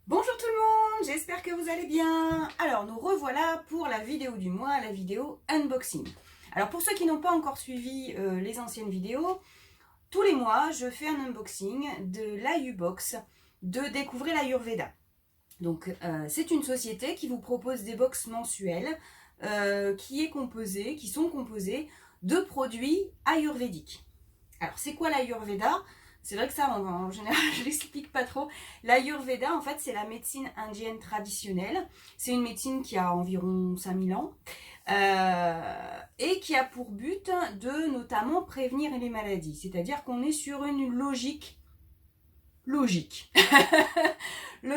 Bonjour tout le monde, j'espère que vous allez bien. Alors nous revoilà pour la vidéo du mois, la vidéo unboxing. Alors pour ceux qui n'ont pas encore suivi les anciennes vidéos, tous les mois je fais un unboxing de l'Ayubox de Découvrir l'Ayurveda. Donc c'est une société qui vous propose des box mensuelles qui sont composées de produits ayurvédiques. Alors c'est quoi l'Ayurveda? C'est vrai que ça, en général, je l'explique pas trop. L'Ayurveda, en fait, c'est la médecine indienne traditionnelle. C'est une médecine qui a environ 5000 ans et qui a pour but de notamment prévenir les maladies. C'est-à-dire qu'on est sur une logique. Le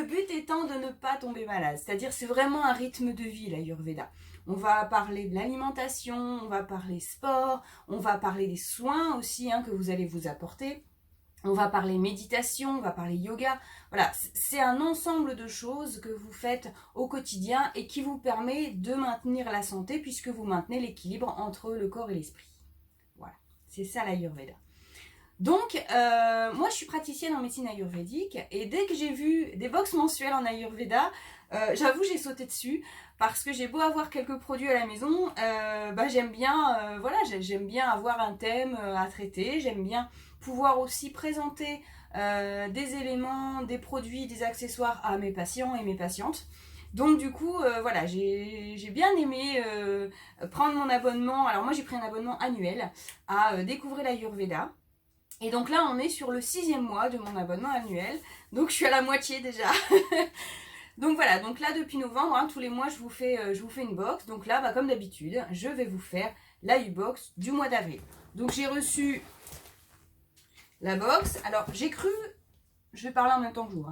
but étant de ne pas tomber malade. C'est-à-dire c'est vraiment un rythme de vie, l'Ayurveda. On va parler de l'alimentation, on va parler sport, on va parler des soins aussi que vous allez vous apporter. On va parler méditation, on va parler yoga. Voilà, c'est un ensemble de choses que vous faites au quotidien et qui vous permet de maintenir la santé puisque vous maintenez l'équilibre entre le corps et l'esprit. Voilà, c'est ça l'Ayurveda. Donc, moi je suis praticienne en médecine ayurvédique et dès que j'ai vu des box mensuelles en Ayurveda, j'avoue j'ai sauté dessus parce que j'ai beau avoir quelques produits à la maison, j'aime bien, j'aime bien avoir un thème à traiter, j'aime bien pouvoir aussi présenter des éléments, des produits, des accessoires à mes patients et mes patientes. Donc du coup, j'ai bien aimé prendre mon abonnement. Alors moi j'ai pris un abonnement annuel à Découvrir l'Ayurveda. Et donc là, on est sur le 6e mois de mon abonnement annuel. Donc je suis à la moitié déjà. Donc voilà, donc là depuis novembre, tous les mois je vous fais une box. Donc là, comme d'habitude, je vais vous faire la U-Box du mois d'avril. Donc j'ai reçu la box. Alors j'ai cru, je vais parler en même temps que vous.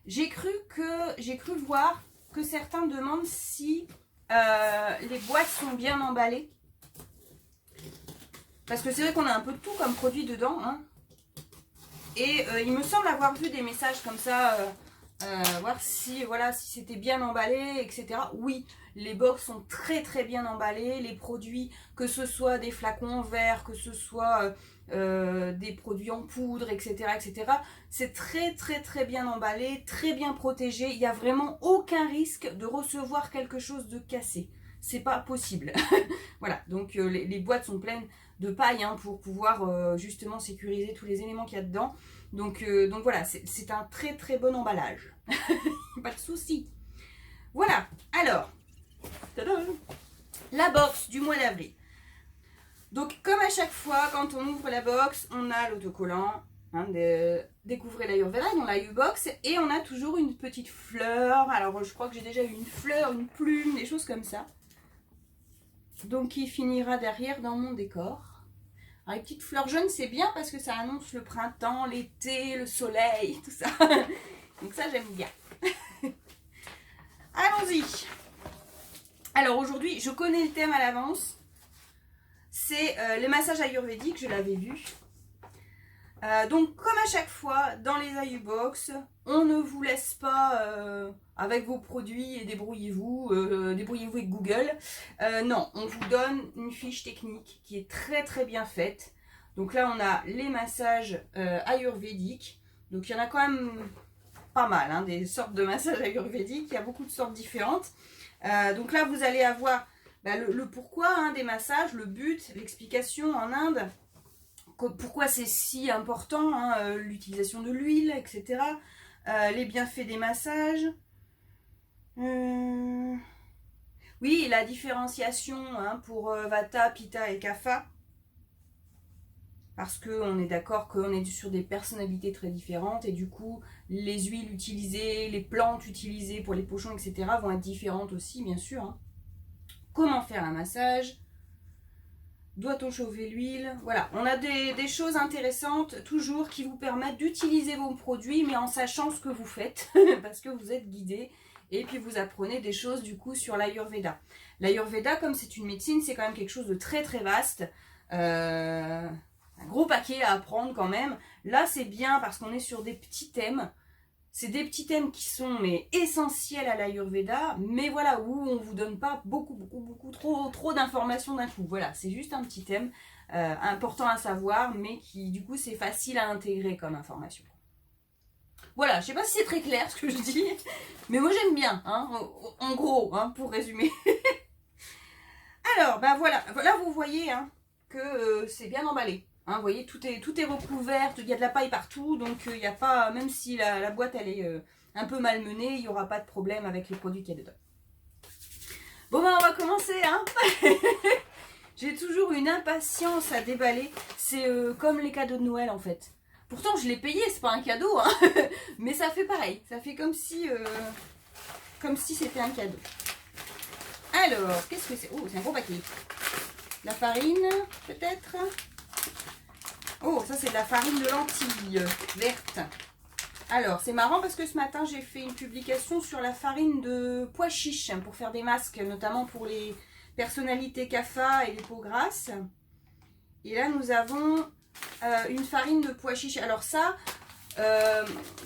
J'ai cru voir que certains demandent si les boîtes sont bien emballées. Parce que c'est vrai qu'on a un peu de tout comme produit dedans. Et il me semble avoir vu des messages comme ça, voir si c'était bien emballé, etc. Oui, les box sont très très bien emballées. Les produits, que ce soit des flacons verts, que ce soit des produits en poudre, etc., c'est très très très bien emballé, très bien protégé. Il n'y a vraiment aucun risque de recevoir quelque chose de cassé. C'est pas possible. Voilà, donc les boîtes sont pleines de paille pour pouvoir justement sécuriser tous les éléments qu'il y a dedans. Donc voilà, c'est un très très bon emballage. Pas de souci. Voilà, alors, tadam, la box du mois d'avril. Donc comme à chaque fois, quand on ouvre la box, on a l'autocollant de Découvrir l'Ayurveda dans la U-Box et on a toujours une petite fleur. Alors je crois que j'ai déjà eu une fleur, une plume, des choses comme ça. Donc qui finira derrière dans mon décor. Alors, les petites fleurs jaunes, c'est bien parce que ça annonce le printemps, l'été, le soleil, tout ça. Donc ça, j'aime bien. Allons-y. Alors aujourd'hui, je connais le thème à l'avance. C'est les massages ayurvédiques, je l'avais vu. Donc comme à chaque fois, dans les Ayubox, on ne vous laisse pas avec vos produits et débrouillez-vous avec Google. Non, on vous donne une fiche technique qui est très très bien faite. Donc là, on a les massages ayurvédiques. Donc il y en a quand même pas mal, des sortes de massages ayurvédiques. Il y a beaucoup de sortes différentes. Donc là, vous allez avoir le pourquoi des massages, le but, l'explication en Inde. Pourquoi c'est si important, l'utilisation de l'huile, etc. Les bienfaits des massages. Oui, la différenciation pour Vata, Pitta et Kapha. Parce qu'on est d'accord qu'on est sur des personnalités très différentes et du coup, les huiles utilisées, les plantes utilisées pour les pochons, etc. vont être différentes aussi, bien sûr. Comment faire un massage ? Doit-on chauffer l'huile? Voilà, on a des choses intéressantes toujours qui vous permettent d'utiliser vos produits mais en sachant ce que vous faites parce que vous êtes guidé et puis vous apprenez des choses du coup sur l'Ayurveda. L'Ayurveda, comme c'est une médecine, c'est quand même quelque chose de très très vaste. Un gros paquet à apprendre quand même. Là, c'est bien parce qu'on est sur des petits thèmes. C'est des petits thèmes qui sont essentiels à l'Ayurveda, mais voilà, où on ne vous donne pas beaucoup trop d'informations d'un coup. Voilà, c'est juste un petit thème important à savoir, mais qui du coup c'est facile à intégrer comme information. Voilà, je sais pas si c'est très clair ce que je dis, mais moi j'aime bien, hein, en gros, hein, pour résumer. Alors, ben voilà, là vous voyez hein, que c'est bien emballé. Hein, vous voyez, tout est recouvert, il y a de la paille partout, donc il n'y a pas, même si la boîte elle est un peu malmenée, il n'y aura pas de problème avec les produits qu'il y a dedans. Bon ben on va commencer, hein. J'ai toujours une impatience à déballer, c'est comme les cadeaux de Noël en fait. Pourtant je l'ai payé, c'est pas un cadeau, hein, mais ça fait pareil, ça fait comme si c'était un cadeau. Alors, qu'est-ce que c'est? Oh, c'est un gros paquet. La farine, peut-être. Oh, ça c'est de la farine de lentilles verte. Alors, c'est marrant parce que ce matin, j'ai fait une publication sur la farine de pois chiche pour faire des masques, notamment pour les personnalités CAFA et les peaux grasses. Et là, nous avons une farine de pois chiche. Alors ça,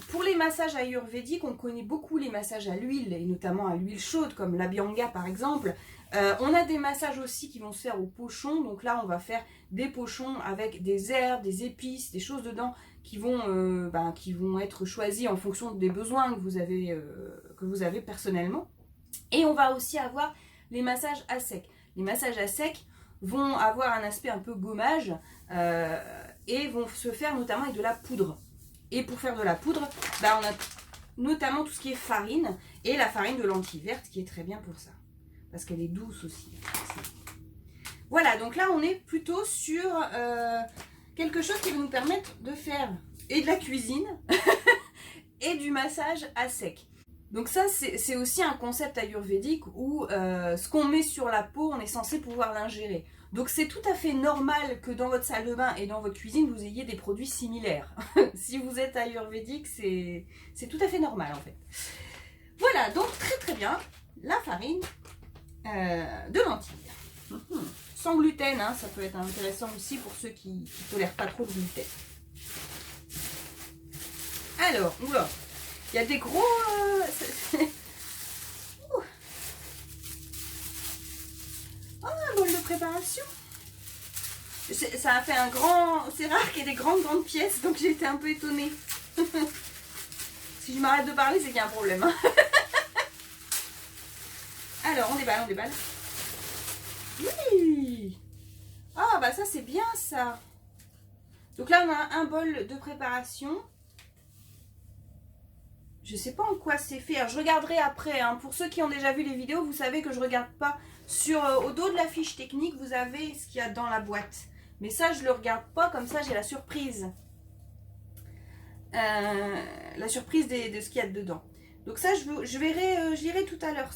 pour les massages ayurvédiques, on connaît beaucoup les massages à l'huile, et notamment à l'huile chaude, comme l'Abhyanga par exemple. On a des massages aussi qui vont se faire au pochon. Donc là, on va faire des pochons avec des herbes, des épices, des choses dedans qui vont être choisies en fonction des besoins que vous avez personnellement. Et on va aussi avoir les massages à sec. Les massages à sec vont avoir un aspect un peu gommage et vont se faire notamment avec de la poudre. Et pour faire de la poudre, on a notamment tout ce qui est farine et la farine de lentilles vertes qui est très bien pour ça. Parce qu'elle est douce aussi. Voilà, donc là on est plutôt sur quelque chose qui va nous permettre de faire et de la cuisine et du massage à sec. Donc ça c'est aussi un concept ayurvédique où ce qu'on met sur la peau, on est censé pouvoir l'ingérer. Donc c'est tout à fait normal que dans votre salle de bain et dans votre cuisine, vous ayez des produits similaires. Si vous êtes ayurvédique, c'est tout à fait normal en fait. Voilà, donc très très bien, la farine de lentilles. Sans gluten, hein, ça peut être intéressant aussi pour ceux qui ne tolèrent pas trop le gluten. Alors, oula, il y a des gros... Oh, un bol de préparation. Ça a fait un grand... C'est rare qu'il y ait des grandes pièces, donc j'ai été un peu étonnée. Si je m'arrête de parler, c'est qu'il y a un problème. Hein. Alors, on déballe. Oui. Ah, bah ça, c'est bien, ça. Donc là, on a un bol de préparation. Je sais pas en quoi c'est fait. Alors, je regarderai après. Hein. Pour ceux qui ont déjà vu les vidéos, vous savez que je regarde pas. Au dos de la fiche technique, vous avez ce qu'il y a dans la boîte. Mais ça, je le regarde pas. Comme ça, j'ai la surprise. La surprise de ce qu'il y a dedans. Donc ça, je verrai tout à l'heure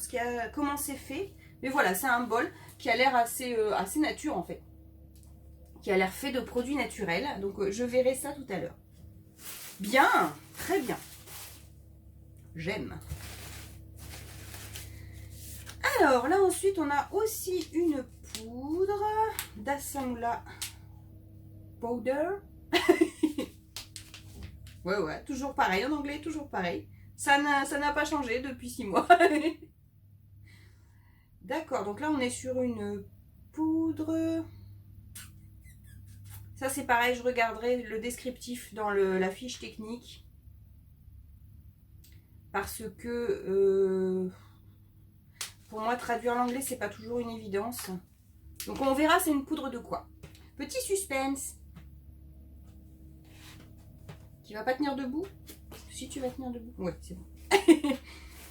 comment c'est fait. Mais voilà, c'est un bol qui a l'air assez nature en fait. Qui a l'air fait de produits naturels. Donc je verrai ça tout à l'heure. Bien, très bien. J'aime. Alors là ensuite, on a aussi une poudre d'Assamula Powder. Ouais, toujours pareil. En anglais, toujours pareil. Ça n'a pas changé depuis 6 mois. D'accord, donc là on est sur une poudre. Ça c'est pareil, je regarderai le descriptif dans la fiche technique. Parce que pour moi traduire l'anglais c'est pas toujours une évidence. Donc on verra c'est une poudre de quoi. Petit suspense. Tu vas pas tenir debout? Si tu vas tenir debout. Ouais, c'est bon.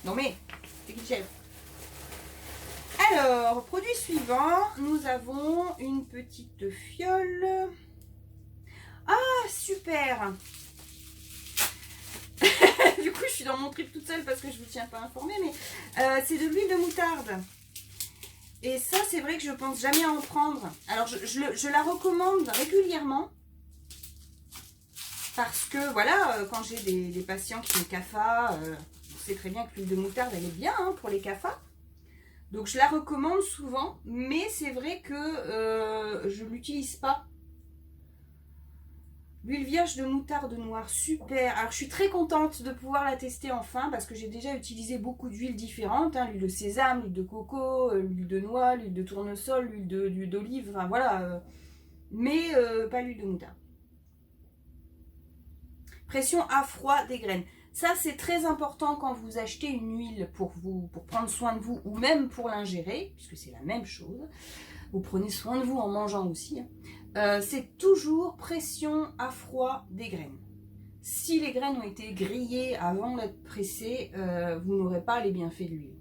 Non mais, c'est qui chef. Alors, produit suivant, nous avons une petite fiole. Ah, super. Du coup, je suis dans mon trip toute seule parce que je ne vous tiens pas informée, mais c'est de l'huile de moutarde. Et ça, c'est vrai que je pense jamais à en prendre. Alors, je la recommande régulièrement. Parce que, voilà, quand j'ai des patients qui sont CAFA, on sait très bien que l'huile de moutarde, elle est bien hein, pour les CAFA. Donc je la recommande souvent, mais c'est vrai que je ne l'utilise pas. L'huile vierge de moutarde noire, super. Alors je suis très contente de pouvoir la tester enfin, parce que j'ai déjà utilisé beaucoup d'huiles différentes. Hein, l'huile de sésame, l'huile de coco, l'huile de noix, l'huile de tournesol, l'huile d'olive, enfin voilà. Mais pas l'huile de moutarde. Pression à froid des graines. Ça, c'est très important quand vous achetez une huile pour prendre soin de vous ou même pour l'ingérer, puisque c'est la même chose. Vous prenez soin de vous en mangeant aussi. C'est toujours pression à froid des graines. Si les graines ont été grillées avant d'être pressées, vous n'aurez pas les bienfaits de l'huile.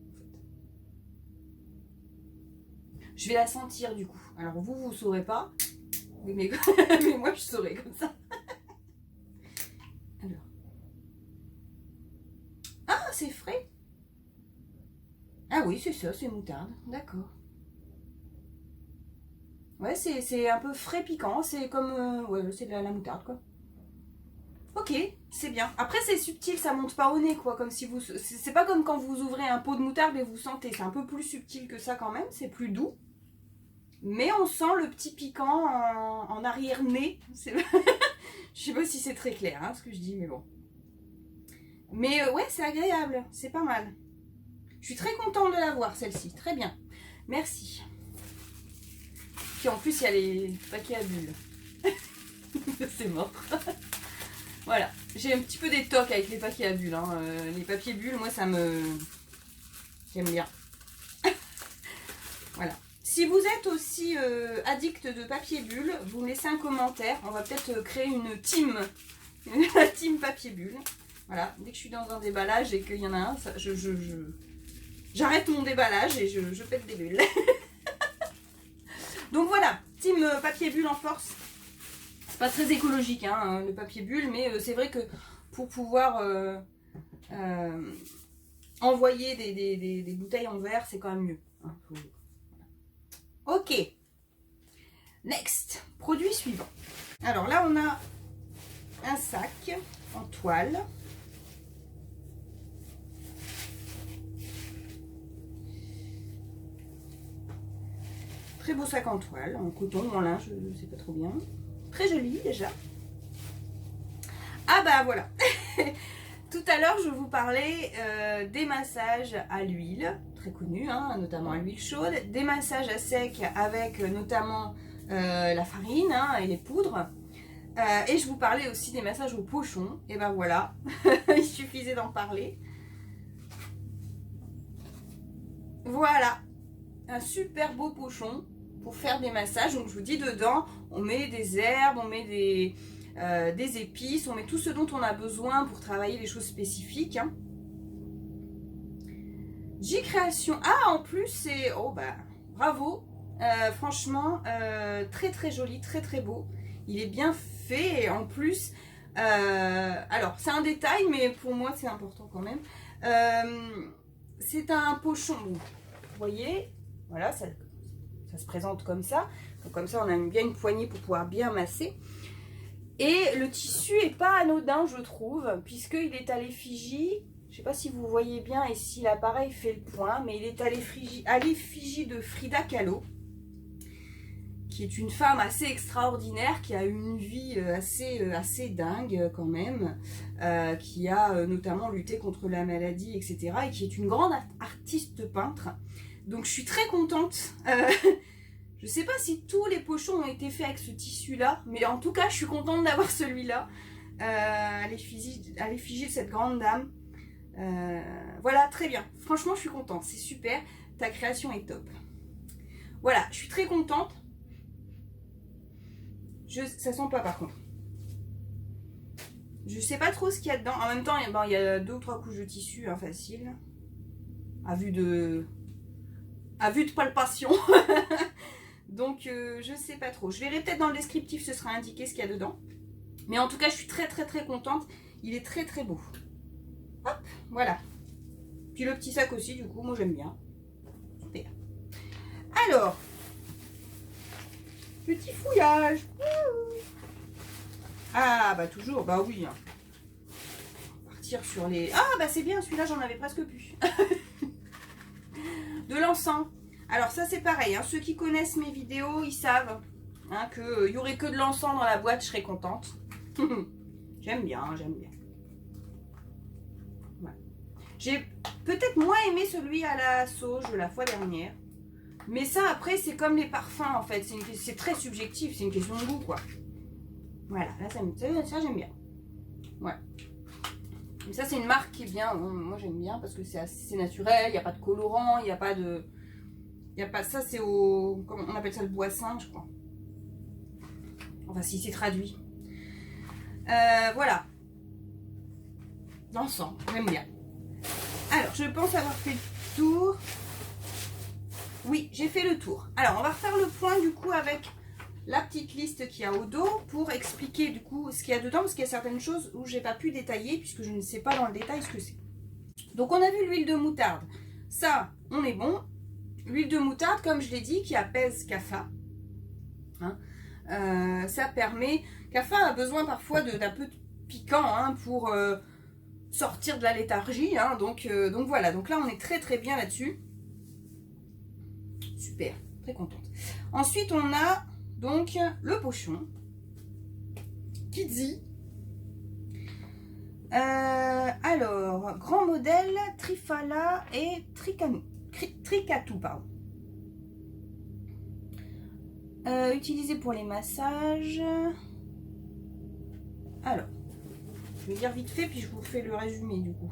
Je vais la sentir du coup. Alors vous ne saurez pas, mais moi je saurai comme ça. Alors. Ah, c'est frais. Ah oui, c'est ça, c'est moutarde. D'accord. Ouais, c'est un peu frais piquant. C'est comme... ouais, c'est de la moutarde, quoi. Ok, c'est bien. Après, c'est subtil, ça monte pas au nez, quoi. Comme si vous... C'est pas comme quand vous ouvrez un pot de moutarde et vous sentez. C'est un peu plus subtil que ça quand même. C'est plus doux. Mais on sent le petit piquant en arrière-nez. Je sais pas si c'est très clair, hein, ce que je dis, mais bon. Mais ouais, c'est agréable. C'est pas mal. Je suis très contente de l'avoir, celle-ci. Très bien. Merci. Puis en plus, il y a les paquets à bulles. C'est mort. Voilà. J'ai un petit peu des tocs avec les paquets à bulles. Hein. Les papiers bulles, moi, ça me... J'aime bien. Voilà. Si vous êtes aussi addict de papier bulle, vous me laissez un commentaire. On va peut-être créer une team. La team papier bulle. Voilà. Dès que je suis dans un déballage et qu'il y en a un, j'arrête mon déballage et je pète des bulles. Donc voilà, team papier bulle en force. C'est pas très écologique hein, le papier bulle, mais c'est vrai que pour pouvoir envoyer des bouteilles en verre, c'est quand même mieux. Hein, Ok. Next, produit suivant. Alors là, on a un sac en toile. Très beau sac en toile, en coton ou en linge, je ne sais pas trop bien. Très joli déjà. Ah bah voilà. Tout à l'heure, je vous parlais des massages à l'huile, très connus, hein, notamment à l'huile chaude. Des massages à sec avec notamment la farine hein, et les poudres. Et je vous parlais aussi des massages au pochon. Et ben voilà, il suffisait d'en parler. Voilà, un super beau pochon pour faire des massages. Donc je vous dis, dedans, on met des herbes, on met des épices, on met tout ce dont on a besoin pour travailler les choses spécifiques. Hein. J-Création. Ah, en plus, c'est... Oh, bah, bravo. Franchement, très très joli, très très beau. Il est bien fait et en plus... alors, c'est un détail, mais pour moi, c'est important quand même. C'est un pochon. Bon, vous voyez, voilà, ça se présente comme ça. Donc, comme ça, on a bien une poignée pour pouvoir bien masser. Et le tissu est pas anodin, je trouve, puisqu'il est à l'effigie. Je ne sais pas si vous voyez bien et si l'appareil fait le point, mais il est à l'effigie de Frida Kahlo, qui est une femme assez extraordinaire, qui a eu une vie assez dingue quand même, qui a notamment lutté contre la maladie, etc. et qui est une grande artiste peintre. Donc je suis très contente. Je ne sais pas si tous les pochons ont été faits avec ce tissu-là, mais en tout cas, je suis contente d'avoir celui-là à l'effigie de cette grande dame. Voilà, très bien. Franchement, je suis contente. C'est super. Ta création est top. Voilà, je suis très contente. Ça sent pas, par contre. Je sais pas trop ce qu'il y a dedans. En même temps, il y a 2 ou 3 couches de tissu, hein, facile. À vue de palpation. Donc, je sais pas trop. Je verrai peut-être dans le descriptif, ce sera indiqué ce qu'il y a dedans. Mais en tout cas, je suis très très très contente. Il est très très beau. Hop, voilà. Puis le petit sac aussi, du coup, moi j'aime bien. Super. Alors, petit fouillage. Ah, bah toujours, bah oui. Partir sur les... Ah, bah c'est bien, celui-là, j'en avais presque plus. De l'encens. Alors ça c'est pareil, hein. Ceux qui connaissent mes vidéos, ils savent hein, qu'il n'y aurait que de l'encens dans la boîte, je serais contente. J'aime bien, j'aime bien. Voilà. J'ai peut-être moins aimé celui à la sauge la fois dernière. Mais ça après c'est comme les parfums en fait, c'est très subjectif, c'est une question de goût quoi. Voilà, là ça j'aime bien. Voilà. Mais ça, c'est une marque qui est bien. Moi, j'aime bien parce que c'est naturel. Il n'y a pas de colorant. Il n'y a pas de... Il y a pas... Ça, c'est au... Comment on appelle ça, le boissin, je crois. Enfin, si c'est traduit. Voilà. L'encens, j'aime bien. Alors, je pense avoir fait le tour. Oui, j'ai fait le tour. Alors, on va refaire le point, du coup, avec la petite liste qu'il y a au dos pour expliquer, du coup, ce qu'il y a dedans. Parce qu'il y a certaines choses où j'ai pas pu détailler puisque je ne sais pas dans le détail ce que c'est. Donc, on a vu l'huile de moutarde. Ça, on est bon. L'huile de moutarde, comme je l'ai dit, qui apaise CAFA. Hein, ça permet... CAFA a besoin parfois d'un peu de piquant hein, pour sortir de la léthargie. Hein, donc voilà, donc là on est très très bien là-dessus. Super, très contente. Ensuite on a donc le pochon. Kidzi. Alors, grand modèle, Trifala et Tricatou, pardon. Utilisé pour les massages. Alors, je vais dire vite fait, puis je vous fais le résumé du coup.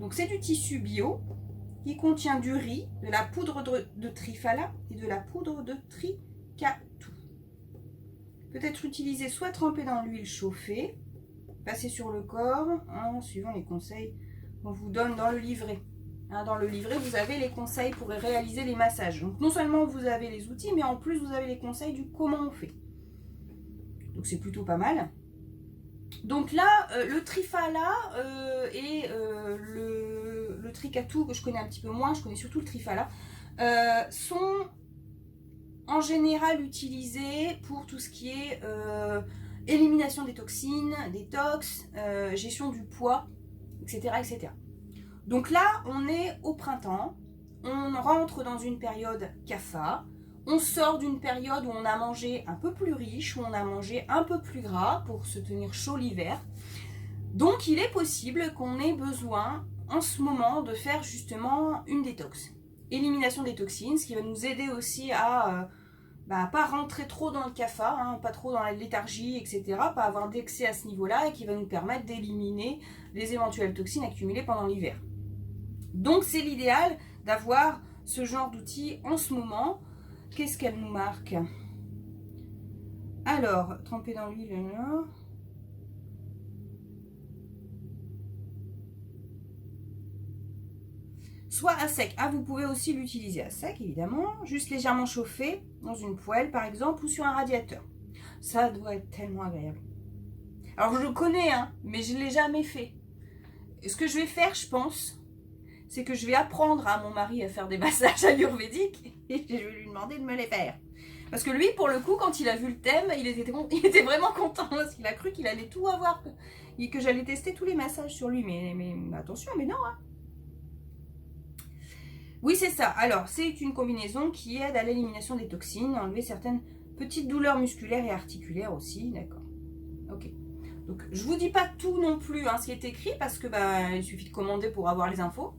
Donc, c'est du tissu bio qui contient du riz, de la poudre de Trifala et de la poudre de Tricatou. Peut être utilisé soit trempé dans l'huile chauffée, passé sur le corps, en suivant les conseils qu'on vous donne dans le livret. Hein, dans le livret, vous avez les conseils pour réaliser les massages. Donc, non seulement vous avez les outils, mais en plus, vous avez les conseils du comment on fait. Donc, c'est plutôt pas mal. Donc là, le Trifala et le Tricatou, que je connais un petit peu moins, je connais surtout le Trifala, sont en général utilisés pour tout ce qui est élimination des toxines, détox, gestion du poids, etc., etc. Donc là, on est au printemps, on rentre dans une période CAFA, on sort d'une période où on a mangé un peu plus riche, où on a mangé un peu plus gras pour se tenir chaud l'hiver. Donc il est possible qu'on ait besoin en ce moment de faire justement une détox. Élimination des toxines, ce qui va nous aider aussi à pas rentrer trop dans le CAFA, hein, pas trop dans la léthargie, etc. Pas avoir d'excès à ce niveau-là et qui va nous permettre d'éliminer les éventuelles toxines accumulées pendant l'hiver. Donc c'est l'idéal d'avoir ce genre d'outils en ce moment. Qu'est-ce qu'elle nous marque? Alors, tremper dans l'huile. Soit à sec. Ah, vous pouvez aussi l'utiliser à sec, évidemment. Juste légèrement chauffé dans une poêle, par exemple, ou sur un radiateur. Ça doit être tellement agréable. Alors, je le connais, hein, mais je ne l'ai jamais fait. Et ce que je vais faire, je pense, c'est que je vais apprendre à mon mari à faire des massages ayurvédiques et je vais lui demander de me les faire. Parce que lui, pour le coup, quand il a vu le thème, il était vraiment content parce qu'il a cru qu'il allait tout avoir et que j'allais tester tous les massages sur lui. Mais attention, mais non. Hein. Oui, c'est ça. Alors, c'est une combinaison qui aide à l'élimination des toxines, à enlever certaines petites douleurs musculaires et articulaires aussi. D'accord. Ok. Donc, je vous dis pas tout non plus, hein, ce qui est écrit, parce que il suffit de commander pour avoir les infos.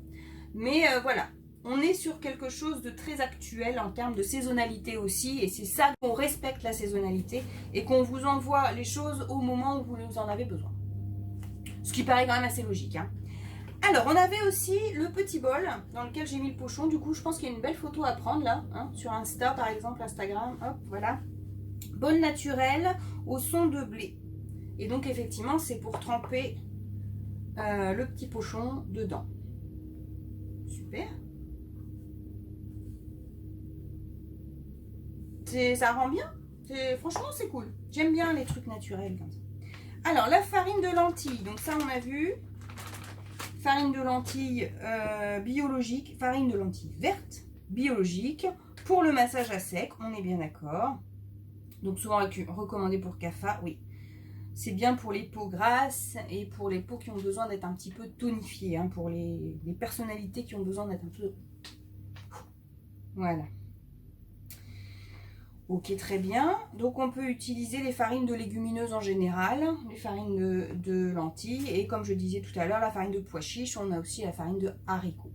Mais voilà, on est sur quelque chose de très actuel en termes de saisonnalité aussi. Et c'est ça qu'on respecte la saisonnalité et qu'on vous envoie les choses au moment où vous en avez besoin. Ce qui paraît quand même assez logique. Hein. Alors, on avait aussi le petit bol dans lequel j'ai mis le pochon. Du coup, je pense qu'il y a une belle photo à prendre là, hein, sur Insta par exemple, Instagram. Hop, voilà. Bol naturel au son de blé. Et donc, effectivement, c'est pour tremper le petit pochon dedans. Super. Ça rend bien. Franchement, c'est cool. J'aime bien les trucs naturels comme ça. Alors, la farine de lentilles. Donc ça, on a vu. Farine de lentilles biologique. Farine de lentilles verte biologique. Pour le massage à sec, on est bien d'accord. Donc souvent recommandé pour CAFA, oui. C'est bien pour les peaux grasses et pour les peaux qui ont besoin d'être un petit peu tonifiées. Hein, pour les personnalités qui ont besoin d'être un peu... Voilà. Ok, très bien. Donc on peut utiliser les farines de légumineuses en général, les farines de lentilles. Et comme je disais tout à l'heure, la farine de pois chiches, on a aussi la farine de haricots.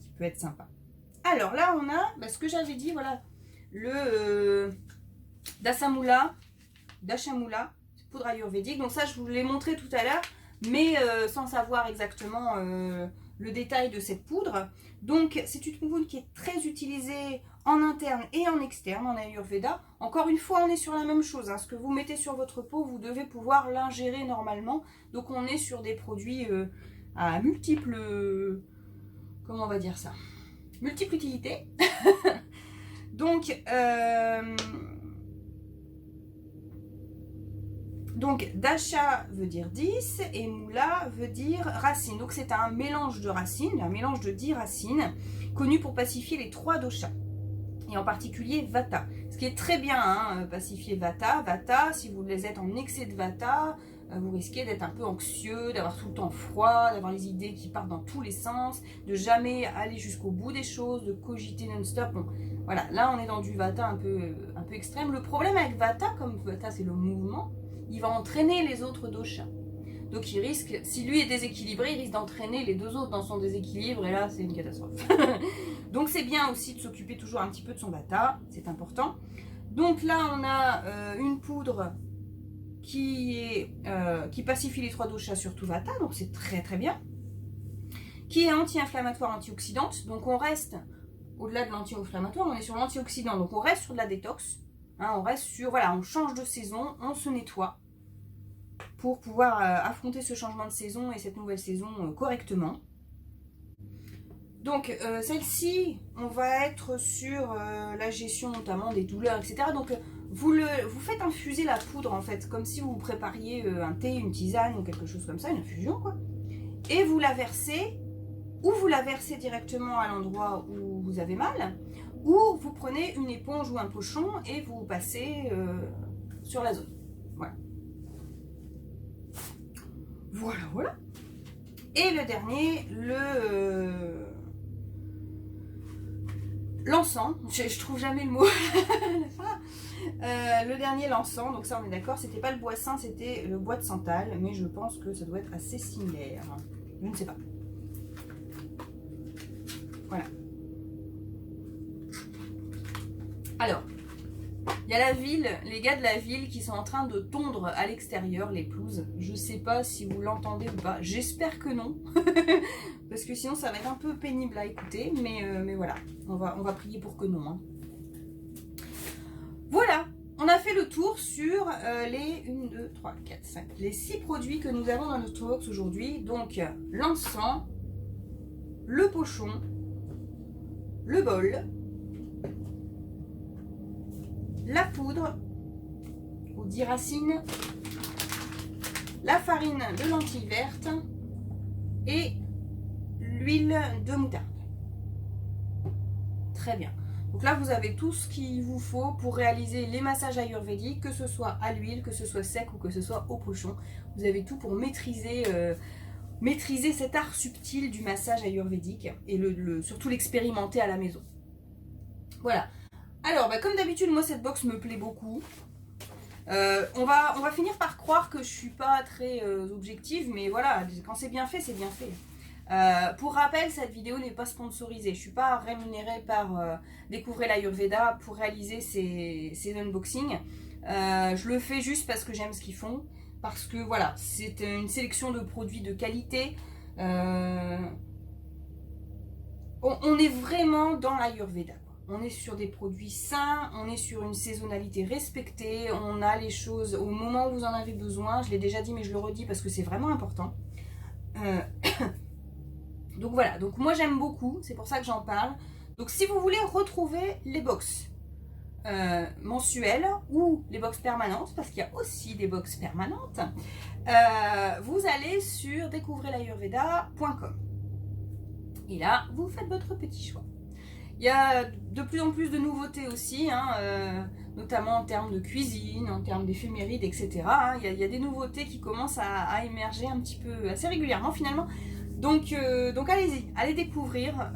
Qui peut être sympa. Alors là, on a ce que j'avais dit, voilà. Le Dashamula, poudre ayurvédique. Donc ça, je vous l'ai montré tout à l'heure mais sans savoir exactement le détail de cette poudre. Donc c'est une poudre qui est très utilisée en interne et en externe en Ayurveda. Encore une fois, on est sur la même chose, hein. Ce que vous mettez sur votre peau, vous devez pouvoir l'ingérer normalement. Donc on est sur des produits à multiples... comment on va dire ça? Multiples utilités. Donc, dasha veut dire 10 et moula veut dire racine. Donc, c'est un mélange de racines, un mélange de 10 racines, connu pour pacifier les 3 doshas, et en particulier vata. Ce qui est très bien, hein, pacifier vata. Vata, si vous êtes en excès de vata, vous risquez d'être un peu anxieux, d'avoir tout le temps froid, d'avoir les idées qui partent dans tous les sens, de jamais aller jusqu'au bout des choses, de cogiter non-stop. Bon, voilà, là, on est dans du vata un peu extrême. Le problème avec vata, comme vata, c'est le mouvement, il va entraîner les autres doshas. Donc il risque, si lui est déséquilibré, il risque d'entraîner les 2 autres dans son déséquilibre, et là c'est une catastrophe. Donc c'est bien aussi de s'occuper toujours un petit peu de son vata, c'est important. Donc là on a une poudre qui pacifie les 3 doshas, surtout vata, donc c'est très très bien. Qui est anti-inflammatoire, antioxydante, donc on reste, au-delà de l'anti-inflammatoire, on est sur l'antioxydant, donc on reste sur de la détox. Hein, on reste sur, voilà, on change de saison, on se nettoie pour pouvoir affronter ce changement de saison et cette nouvelle saison correctement. Donc celle-ci, on va être sur la gestion notamment des douleurs, etc. Donc vous faites infuser la poudre en fait, comme si vous prépariez un thé, une tisane ou quelque chose comme ça, une infusion quoi. Et vous la versez, ou vous la versez directement à l'endroit où vous avez mal, ou vous prenez une éponge ou un pochon et vous passez sur la zone. Voilà. Voilà. Et le dernier, l'encens. Je trouve jamais le mot. Le dernier, l'encens. Donc ça, on est d'accord. C'était pas le bois sain, c'était le bois de santal. Mais je pense que ça doit être assez similaire. Je ne sais pas. Voilà. Alors, il y a la ville, les gars de la ville qui sont en train de tondre à l'extérieur les pelouses. Je sais pas si vous l'entendez ou pas. J'espère que non. Parce que sinon ça va être un peu pénible à écouter. Mais voilà, on va prier pour que non. Hein. Voilà, on a fait le tour sur les 1, 2, 3, 4, 5, les 6 produits que nous avons dans notre box aujourd'hui. Donc l'encens, le pochon, le bol, la poudre aux 10 racines, la farine de lentilles vertes et l'huile de moutarde. Très bien. Donc là, vous avez tout ce qu'il vous faut pour réaliser les massages ayurvédiques, que ce soit à l'huile, que ce soit sec ou que ce soit au pochon. Vous avez tout pour maîtriser cet art subtil du massage ayurvédique et surtout l'expérimenter à la maison. Voilà. Alors, comme d'habitude, moi, cette box me plaît beaucoup. On va finir par croire que je suis pas très objective, mais voilà, quand c'est bien fait, c'est bien fait. Pour rappel, cette vidéo n'est pas sponsorisée. Je suis pas rémunérée par Découvrir l'Ayurveda pour réaliser ces unboxings. Je le fais juste parce que j'aime ce qu'ils font. Parce que voilà, c'est une sélection de produits de qualité. On est vraiment dans l'Ayurveda. On est sur des produits sains, on est sur une saisonnalité respectée, on a les choses au moment où vous en avez besoin. Je l'ai déjà dit mais je le redis parce que c'est vraiment important. Donc voilà, donc moi j'aime beaucoup, c'est pour ça que j'en parle. Donc si vous voulez retrouver les box mensuelles ou les box permanentes, parce qu'il y a aussi des box permanentes, vous allez sur découvrirlayurveda.com. Et là, vous faites votre petit choix. Il y a de plus en plus de nouveautés aussi, hein, notamment en termes de cuisine, en termes d'éphémérides, etc. Hein. Il y a des nouveautés qui commencent à émerger un petit peu, assez régulièrement finalement. Donc allez-y, allez découvrir.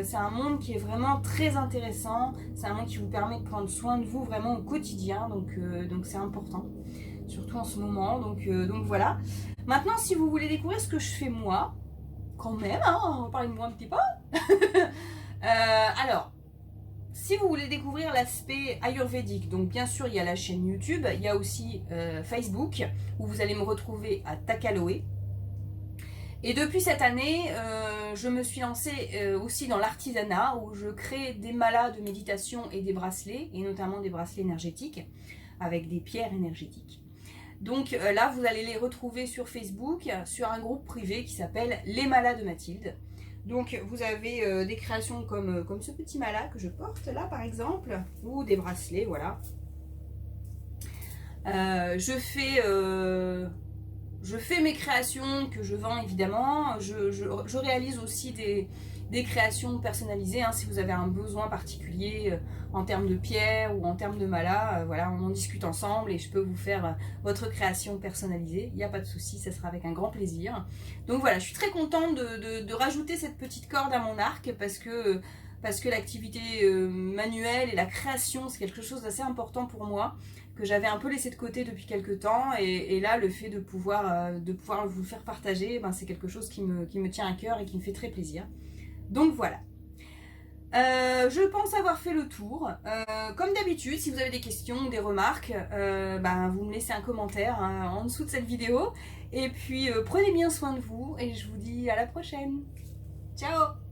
C'est un monde qui est vraiment très intéressant. C'est un monde qui vous permet de prendre soin de vous vraiment au quotidien. Donc c'est important, surtout en ce moment. Donc voilà. Maintenant, si vous voulez découvrir ce que je fais moi, quand même, hein, on va parler de moi un petit peu. Alors, si vous voulez découvrir l'aspect ayurvédique, donc bien sûr il y a la chaîne YouTube, il y a aussi Facebook où vous allez me retrouver à Takaloe. Et depuis cette année, je me suis lancée aussi dans l'artisanat où je crée des malas de méditation et des bracelets, et notamment des bracelets énergétiques avec des pierres énergétiques. Donc là, vous allez les retrouver sur Facebook, sur un groupe privé qui s'appelle Les Malas de Mathilde. Donc vous avez des créations comme ce petit mala que je porte là par exemple, ou des bracelets, voilà. Je fais mes créations que je vends évidemment, je réalise aussi des créations personnalisées, hein, si vous avez un besoin particulier en termes de pierre ou en termes de mala, voilà, on en discute ensemble et je peux vous faire votre création personnalisée, il n'y a pas de souci, ça sera avec un grand plaisir. Donc voilà, je suis très contente de rajouter cette petite corde à mon arc parce que l'activité manuelle et la création c'est quelque chose d'assez important pour moi, que j'avais un peu laissé de côté depuis quelques temps, et là le fait de pouvoir vous faire partager, ben, c'est quelque chose qui me tient à cœur et qui me fait très plaisir. Donc voilà. Je pense avoir fait le tour. Comme d'habitude, si vous avez des questions, des remarques, ben, vous me laissez un commentaire hein, en dessous de cette vidéo. Et puis prenez bien soin de vous et je vous dis à la prochaine. Ciao!